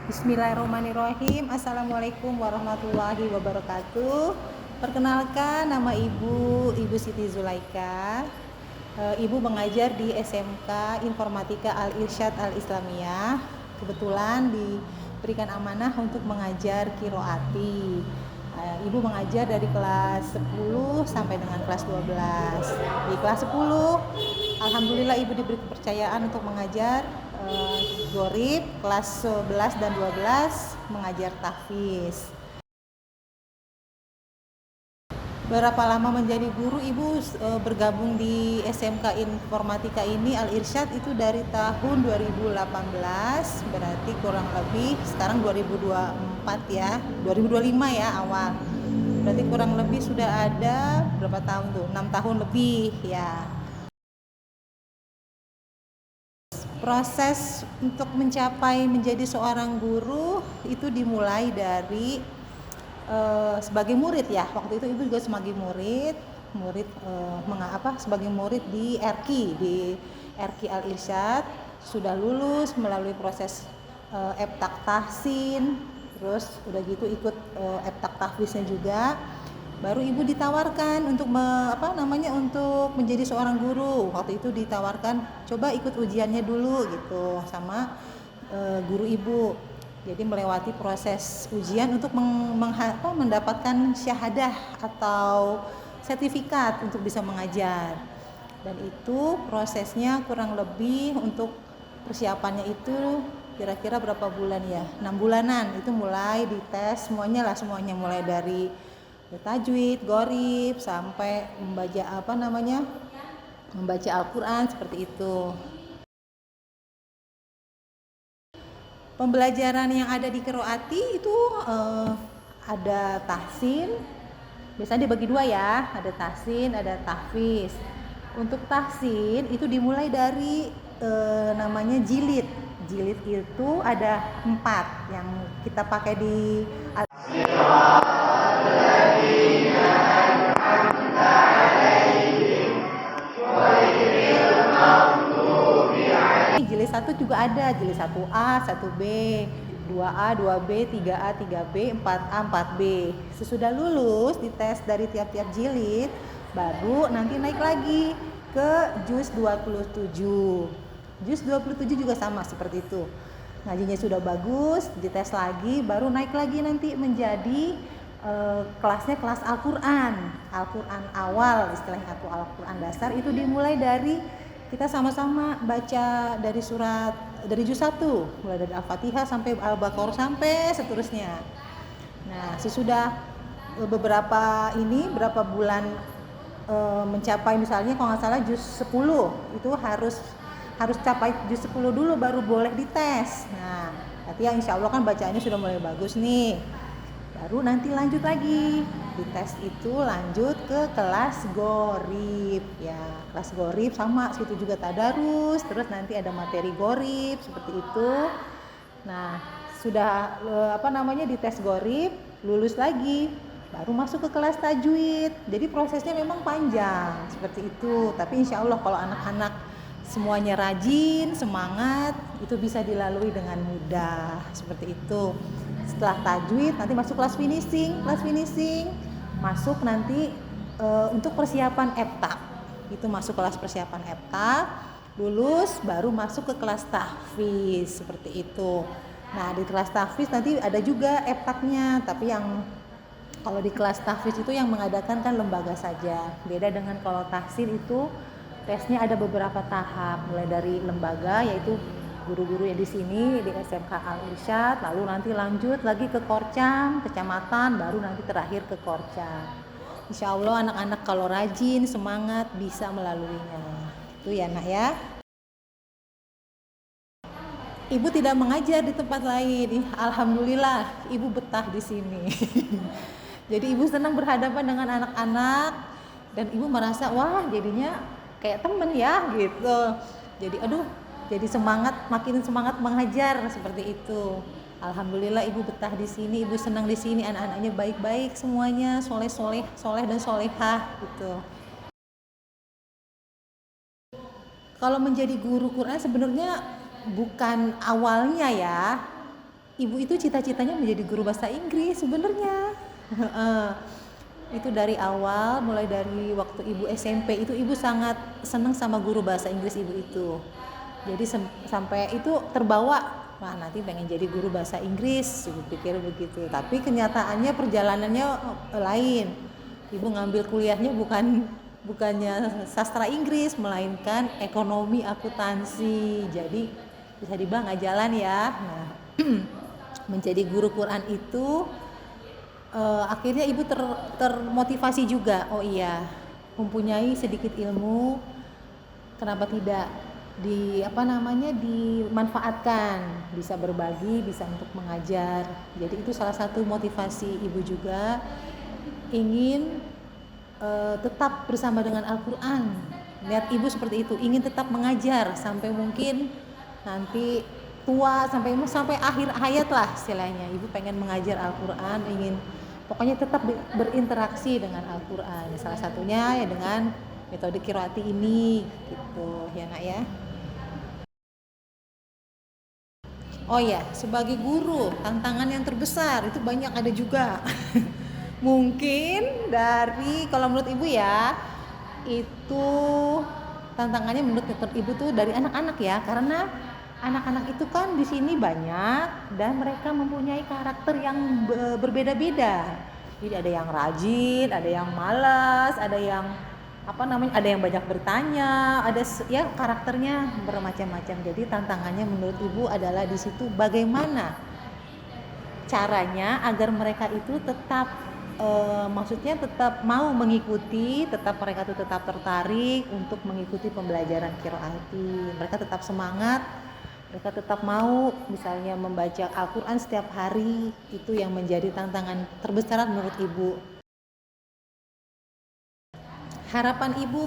Bismillahirrahmanirrahim. Assalamualaikum warahmatullahi wabarakatuh. Perkenalkan, nama Ibu Siti Zulaika. Ibu mengajar di SMK Informatika Al-Irsyad Al-Islamiyah. Kebetulan diberikan amanah untuk mengajar Qiroati. Ibu mengajar dari kelas 10 sampai dengan kelas 12. Di kelas 10, alhamdulillah Ibu diberi kepercayaan untuk mengajar Gharib, kelas 11 dan 12 mengajar tahfiz. Berapa lama menjadi guru? Ibu bergabung di SMK Informatika ini Al-Irsyad itu dari tahun 2018, berarti kurang lebih sekarang 2024 ya, 2025 ya awal. Berarti kurang lebih sudah ada berapa tahun tuh? 6 tahun lebih ya. Proses untuk mencapai menjadi seorang guru itu dimulai dari sebagai murid ya. Waktu itu Ibu juga sebagai murid sebagai murid di RQ Al-Irsyad, sudah lulus melalui proses Eptak Tahsin, terus udah gitu ikut Eptak Tahfiznya juga. Baru Ibu ditawarkan untuk untuk menjadi seorang guru. Waktu itu ditawarkan coba ikut ujiannya dulu gitu sama guru Ibu. Jadi melewati proses ujian untuk mendapatkan syahadah atau sertifikat untuk bisa mengajar. Dan itu prosesnya kurang lebih untuk persiapannya itu kira-kira berapa bulan ya? 6 bulanan. Itu mulai dites semuanya mulai dari tajwid, gharib sampai membaca Al-Qur'an seperti itu. Pembelajaran yang ada di Qiroati itu ada tahsin, biasanya dibagi dua ya, ada tahsin, ada tahfiz. Untuk tahsin itu dimulai dari namanya jilid. Jilid itu ada 4 yang kita pakai di jilid 1 juga ada, jilid 1A, 1B, 2A, 2B, 3A, 3B, 4A, 4B. Sesudah lulus dites dari tiap-tiap jilid, baru nanti naik lagi ke juz 27. Juz 27 juga sama seperti itu. Ngajinya sudah bagus, dites lagi, baru naik lagi nanti menjadi kelasnya kelas Al-Qur'an awal istilahnya, atau Al-Qur'an dasar. Itu dimulai dari kita sama-sama baca dari juz 1, mulai dari Al-Fatihah sampai Al-Baqarah sampai seterusnya. Nah, sesudah berapa bulan mencapai, misalnya kalau nggak salah juz 10 itu harus capai juz 10 dulu baru boleh dites. Nah, nanti ya insya Allah kan bacaannya sudah mulai bagus nih, baru nanti lanjut lagi di tes itu, lanjut ke kelas gharib ya. Kelas gharib sama situ juga tadarus, terus nanti ada materi gharib seperti itu. Nah, sudah di tes gharib lulus lagi, baru masuk ke kelas tajwid. Jadi prosesnya memang panjang seperti itu, tapi insya Allah kalau anak-anak semuanya rajin, semangat, itu bisa dilalui dengan mudah seperti itu. Setelah tajwid nanti masuk kelas finishing masuk nanti untuk persiapan Eptak. Itu masuk kelas persiapan Eptak, lulus baru masuk ke kelas tahfiz seperti itu. Nah, di kelas tahfiz nanti ada juga Eptaknya, tapi yang kalau di kelas tahfiz itu yang mengadakan kan lembaga saja. Beda dengan kalau tahsin itu tesnya ada beberapa tahap, mulai dari lembaga yaitu guru-guru yang di sini di SMK Al-Irsyad, lalu nanti lanjut lagi ke Korcam, kecamatan, baru nanti terakhir ke Korcam. Insya Allah anak-anak kalau rajin, semangat bisa melaluinya. Itu ya nak ya. Ibu tidak mengajar di tempat lain. Alhamdulillah, Ibu betah di sini. Jadi Ibu senang berhadapan dengan anak-anak dan Ibu merasa wah jadinya kayak temen ya gitu. Jadi jadi makin semangat mengajar seperti itu. Alhamdulillah Ibu betah di sini, Ibu senang di sini, anak-anaknya baik-baik semuanya, soleh dan solehah gitu. Kalau menjadi guru Quran sebenarnya bukan awalnya ya, ibu itu cita-citanya menjadi guru bahasa Inggris sebenarnya. Itu dari awal, mulai dari waktu ibu SMP itu ibu sangat senang sama guru bahasa Inggris ibu itu. Jadi sampai itu terbawa, wah nanti pengen jadi guru bahasa Inggris, ibu pikir begitu. Tapi kenyataannya perjalanannya lain. Ibu ngambil kuliahnya bukannya sastra Inggris, melainkan ekonomi akuntansi. Jadi bisa dibilang nggak jalan ya. Nah, menjadi guru Quran itu akhirnya ibu termotivasi juga. Oh iya, mempunyai sedikit ilmu, kenapa tidak dimanfaatkan, bisa berbagi, bisa untuk mengajar. Jadi itu salah satu motivasi ibu juga, ingin tetap bersama dengan Al-Quran. Lihat ibu seperti itu, ingin tetap mengajar sampai mungkin nanti tua, sampai akhir hayat lah istilahnya. Ibu pengen mengajar Al-Quran, ingin pokoknya tetap berinteraksi dengan Al-Quran. Salah satunya ya dengan metode qiraati ini gitu ya nak ya. Oh ya, sebagai guru tantangan yang terbesar itu banyak ada juga. Mungkin dari kalau menurut ibu ya, itu tantangannya menurut ibu tuh dari anak-anak ya, karena anak-anak itu kan di sini banyak dan mereka mempunyai karakter yang berbeda-beda. Jadi ada yang rajin, ada yang malas, ada yang ada yang banyak bertanya, ada ya karakternya bermacam-macam. Jadi tantangannya menurut ibu adalah di situ bagaimana caranya agar mereka itu tetap maksudnya tetap mau mengikuti, mereka itu tetap tertarik untuk mengikuti pembelajaran qiraati. Mereka tetap semangat, mereka tetap mau misalnya membaca Al-Quran setiap hari. Itu yang menjadi tantangan terbesar menurut ibu. Harapan ibu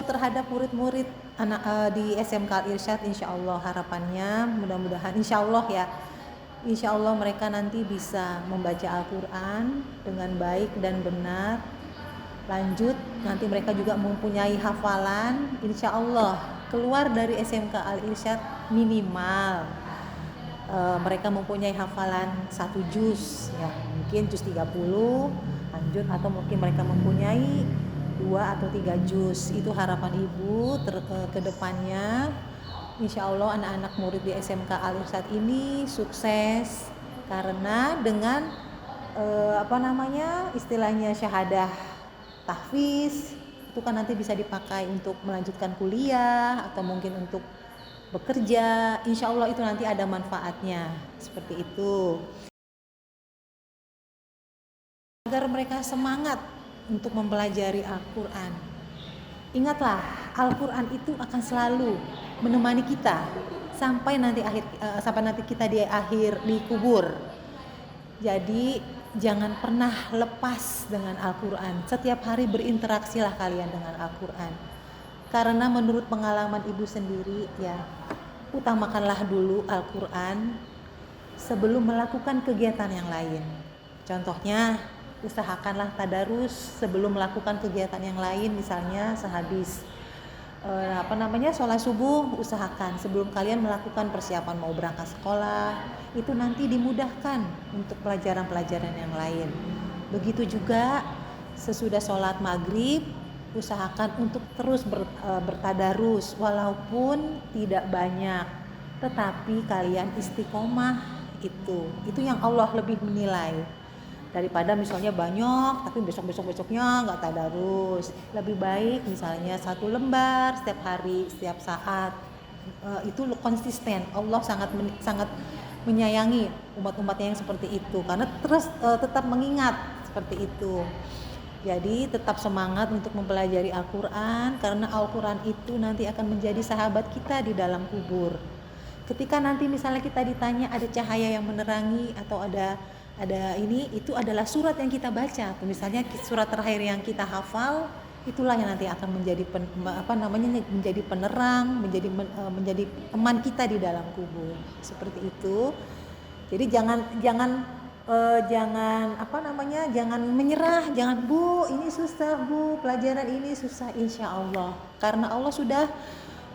terhadap murid-murid anak di SMK Al-Irsyad, insya Allah harapannya mudah-mudahan insya Allah ya, insya Allah mereka nanti bisa membaca Al-Quran dengan baik dan benar. Lanjut nanti mereka juga mempunyai hafalan, insya Allah keluar dari SMK Al-Irsyad minimal mereka mempunyai hafalan 1 juz ya, mungkin juz 30 lanjut, atau mungkin mereka mempunyai 2 atau 3 juz. Itu harapan ibu ke depannya. Insya Allah anak-anak murid di SMK Al-Irsyad ini sukses, karena dengan istilahnya syahadah tahfiz itu kan nanti bisa dipakai untuk melanjutkan kuliah atau mungkin untuk bekerja. Insya Allah itu nanti ada manfaatnya seperti itu, agar mereka semangat untuk mempelajari Al-Quran. Ingatlah, Al-Quran itu akan selalu menemani kita sampai nanti kita di akhir kubur. Jadi jangan pernah lepas dengan Al-Quran. Setiap hari berinteraksilah kalian dengan Al-Quran. Karena menurut pengalaman ibu sendiri ya, utamakanlah dulu Al-Quran sebelum melakukan kegiatan yang lain. Contohnya, usahakanlah tadarus sebelum melakukan kegiatan yang lain. Misalnya sehabis sholat subuh, usahakan sebelum kalian melakukan persiapan mau berangkat sekolah, itu nanti dimudahkan untuk pelajaran-pelajaran yang lain. Begitu juga sesudah sholat maghrib, usahakan untuk terus bertadarus walaupun tidak banyak, tetapi kalian istiqomah. Itu yang Allah lebih menilai daripada misalnya banyak tapi besoknya nggak tadarus. Lebih baik misalnya 1 lembar setiap hari, setiap saat. Itu konsisten. Allah sangat menyayangi umat-umatnya yang seperti itu, karena terus tetap mengingat seperti itu. Jadi tetap semangat untuk mempelajari Al-Quran, karena Al-Quran itu nanti akan menjadi sahabat kita di dalam kubur. Ketika nanti misalnya kita ditanya ada cahaya yang menerangi atau ada itu adalah surat yang kita baca. Misalnya surat terakhir yang kita hafal, itulah yang nanti akan menjadi menjadi penerang, menjadi teman kita di dalam kubur. Seperti itu. Jadi jangan menyerah, jangan Bu, ini susah Bu, pelajaran ini susah. Insya Allah, karena Allah sudah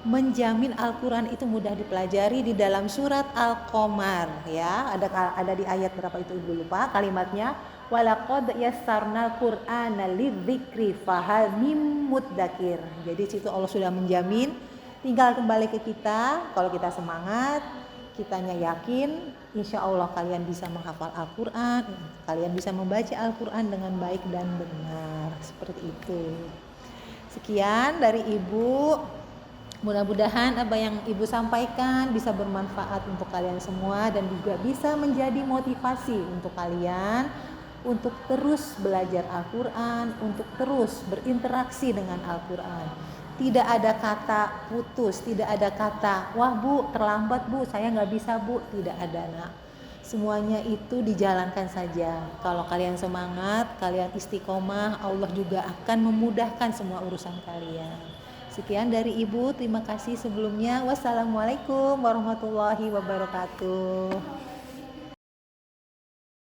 menjamin Al-Quran itu mudah dipelajari di dalam surat Al-Qamar ya. Ada di ayat berapa itu ibu lupa kalimatnya. Walaqad yassarnal Qur'ana lidzikri fahal mim muddakir. Jadi situ Allah sudah menjamin, tinggal kembali ke kita. Kalau kita semangat, kitanya yakin, insya Allah kalian bisa menghafal Al-Quran, kalian bisa membaca Al-Quran dengan baik dan benar. Seperti itu. Sekian dari ibu. Mudah-mudahan apa yang ibu sampaikan bisa bermanfaat untuk kalian semua dan juga bisa menjadi motivasi untuk kalian untuk terus belajar Al-Quran, untuk terus berinteraksi dengan Al-Quran. Tidak ada kata putus, tidak ada kata wah bu terlambat bu, saya nggak bisa bu, tidak ada nak. Semuanya itu dijalankan saja. Kalau kalian semangat, kalian istiqomah, Allah juga akan memudahkan semua urusan kalian. Sekian dari ibu, terima kasih sebelumnya. Wassalamualaikum warahmatullahi wabarakatuh.